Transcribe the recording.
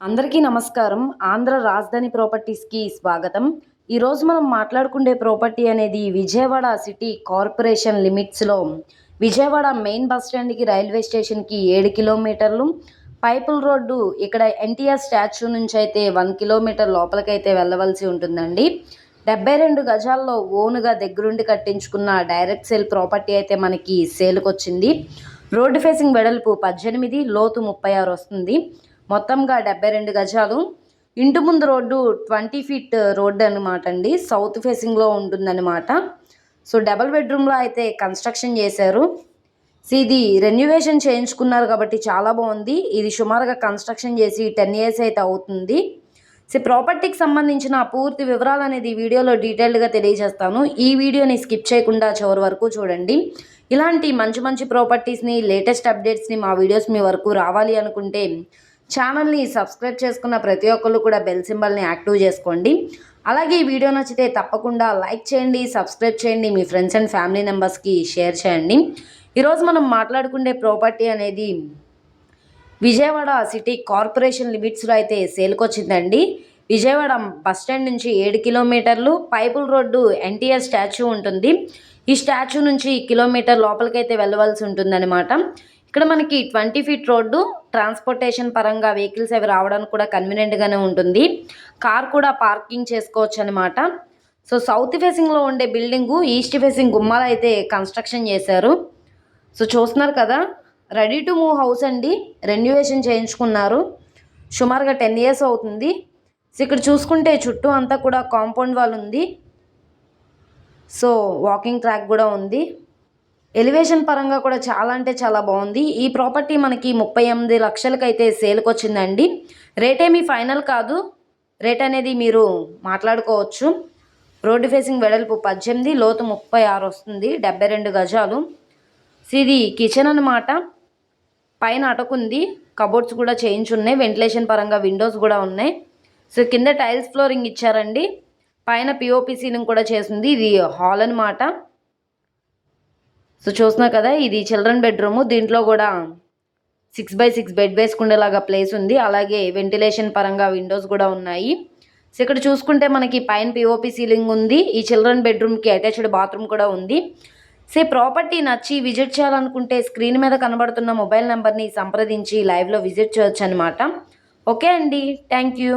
అందరికీ నమస్కారం. ఆంధ్ర రాజధాని ప్రాపర్టీస్‌కి స్వాగతం. ఈరోజు మనం మాట్లాడుకునే ప్రాపర్టీ అనేది విజయవాడ సిటీ కార్పొరేషన్ లిమిట్స్‌లో విజయవాడ మెయిన్ బస్ స్టాండ్‌కి రైల్వే స్టేషన్‌కి 7 కిలోమీటర్లు. పైపుల్ రోడ్డు ఇక్కడ ఎన్టీఆర్ స్టాచ్యూ నుంచి అయితే 1 కిలోమీటర్ లోపలికైతే వెళ్ళవలసి ఉంటుందండి. 72 గజాల్లో ఓన్‌గా దగ్గరుండి కట్టించుకున్న డైరెక్ట్ సేల్ ప్రాపర్టీ అయితే మనకి సేల్‌కొచ్చింది. రోడ్డు ఫేసింగ్ వెడల్పు 18, లోతు 36 వస్తుంది. మొత్తంగా 72 గజాలు. ఇంటి ముందు రోడ్డు 20 ఫీట్ రోడ్డు అనమాట అండి. సౌత్ ఫేసింగ్లో ఉంటుందన్నమాట. సో డబల్ బెడ్రూమ్లో అయితే కన్స్ట్రక్షన్ చేశారు. సో ఇది రెన్యువేషన్ చేయించుకున్నారు కాబట్టి చాలా బాగుంది. ఇది సుమారుగా కన్స్ట్రక్షన్ చేసి 10 ఇయర్స్ అయితే అవుతుంది. సో ప్రాపర్టీకి సంబంధించిన పూర్తి వివరాలు అనేది వీడియోలో డీటెయిల్డ్గా తెలియజేస్తాను. ఈ వీడియోని స్కిప్ చేయకుండా చివరి వరకు చూడండి. ఇలాంటి మంచి మంచి ప్రాపర్టీస్ని, లేటెస్ట్ అప్డేట్స్ని మా వీడియోస్ మీ వరకు రావాలి అనుకుంటే ఛానల్ని సబ్స్క్రైబ్ చేసుకున్న ప్రతి ఒక్కళ్ళు కూడా బెల్ సింబల్ని యాక్టివ్ చేసుకోండి. అలాగే ఈ వీడియో నచ్చితే తప్పకుండా లైక్ చేయండి, సబ్స్క్రైబ్ చేయండి, మీ ఫ్రెండ్స్ అండ్ ఫ్యామిలీ మెంబర్స్కి షేర్ చేయండి. ఈరోజు మనం మాట్లాడుకునే ప్రాపర్టీ అనేది విజయవాడ సిటీ కార్పొరేషన్ లిమిట్స్లో అయితే సేల్కొచ్చిందండి. విజయవాడ బస్ స్టాండ్ నుంచి 7 కిలోమీటర్లు. పైపుల్ రోడ్డు ఎన్టీఆర్ స్టాచ్యూ ఉంటుంది. ఈ స్టాచ్యూ నుంచి కిలోమీటర్ లోపలికైతే వెళ్ళవలసి ఉంటుందన్నమాట. ఇక్కడ మనకి 20 ఫీట్ రోడ్డు. ట్రాన్స్పోర్టేషన్ పరంగా వెహికల్స్ అవి రావడానికి కూడా కన్వీనియంట్గానే ఉంటుంది. కార్ కూడా పార్కింగ్ చేసుకోవచ్చు అనమాట. సో సౌత్ ఫేసింగ్లో ఉండే బిల్డింగు ఈస్ట్ ఫేసింగ్ గుమ్మాలు అయితే కన్స్ట్రక్షన్ చేశారు. సో చూస్తున్నారు కదా, రెడీ టు మూవ్ హౌస్ అండి. రెన్యువేషన్ చేయించుకున్నారు. సుమారుగా 10 ఇయర్స్ అవుతుంది. సో ఇక్కడ చూసుకుంటే చుట్టూ అంతా కూడా కాంపౌండ్ వాల్ ఉంది. సో వాకింగ్ ట్రాక్ కూడా ఉంది. ఎలివేషన్ పరంగా కూడా చాలా అంటే చాలా బాగుంది. ఈ ప్రాపర్టీ మనకి 38 లక్షలకైతే సేల్కి వచ్చిందండి. రేట్ ఏమీ ఫైనల్ కాదు. రేట్ అనేది మీరు మాట్లాడుకోవచ్చు. రోడ్డు ఫేసింగ్ వెడల్పు 18, లోతు 36 వస్తుంది. 72 గజాలు. సో ఇది కిచెన్ అన్నమాట. పైన అటకుంది. కబోర్డ్స్ కూడా చేయించున్నాయి. వెంటిలేషన్ పరంగా విండోస్ కూడా ఉన్నాయి. సో కింద టైల్స్ ఫ్లోరింగ్ ఇచ్చారండి. పైన పిఓపి సీలింగ్ కూడా చేసింది. ఇది హాల్ అన్నమాట. సో చూస్తున్నా కదా, ఇది చిల్డ్రన్ బెడ్రూము. దీంట్లో కూడా 6x6 బెడ్ వేసుకునేలాగా ప్లేస్ ఉంది. అలాగే వెంటిలేషన్ పరంగా విండోస్ కూడా ఉన్నాయి. సో ఇక్కడ చూసుకుంటే మనకి పైన పిఓపి సీలింగ్ ఉంది. ఈ చిల్డ్రన్ బెడ్రూమ్కి అటాచ్డ్ బాత్రూమ్ కూడా ఉంది. సో ప్రాపర్టీ నచ్చి విజిట్ చేయాలనుకుంటే స్క్రీన్ మీద కనబడుతున్న మొబైల్ నెంబర్ని సంప్రదించి లైవ్లో విజిట్ చేయొచ్చు అనమాట. ఓకే అండి, థ్యాంక్ యూ.